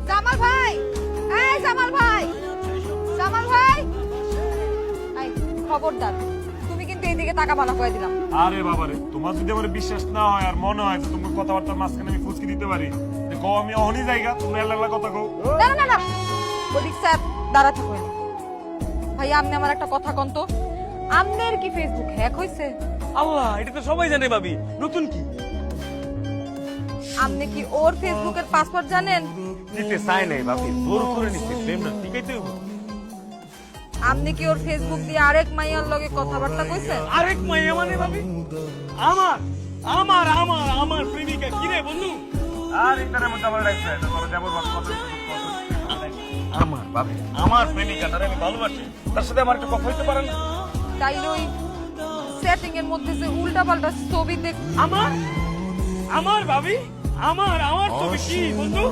জামাল ভাই, এই জামাল ভাই, জামাল ভাই, এই খবরদার, তুমি কিন্তু এইদিকে টাকা বানা করে দিলাম। আরে বাবারে, তোমার যদি আমার বিশ্বাস না হয় আর মনে হয় যে তোমার কথাবার্তার মাঝখানে আমি ফুসকি দিতে পারি, কও আমি অহনি জায়গা, তুমি এল্লা কথা কও। না না না, ওদিক স্যার দাঁড়া থাকো। ভাই আপনি আমার একটা কথা কন তো, আপনার কি ফেসবুক হ্যাক হয়েছে? আল্লাহ, এটা তো সবাই জানে ভাবি, নতুন কি? আপনি কি ওর ফেসবুকের পাসওয়ার্ড জানেন? দিতে চাই নাই ভাবি, জোর করে নিচ্ছে, প্রেম না, ঠিকই তো। আপনি কি ওর ফেসবুক দিয়ে আরেক মাইয়ার লগে কথাবার্তা কইছেন? আরেক মাইয়া মানে ভাবি? আমার আমার আমার আমার প্রেমিকা কি রে বন্ধু? আর ইন্টারনেটের মধ্যে আমার রাখছে, এটা করে দেবর বাপ কথা। আমার ভাবি, আমার প্রেমিকা, তারে আমি ভালোবাসি, তার সাথে আমার একটু কথা হইতে পারে না? তাইলে ওই সেটিং এর মধ্যে যে উল্টা পাল্টা ছবি দেখ। আমার আমার ভাবি, আমার আমার ছবি কি বন্ধু?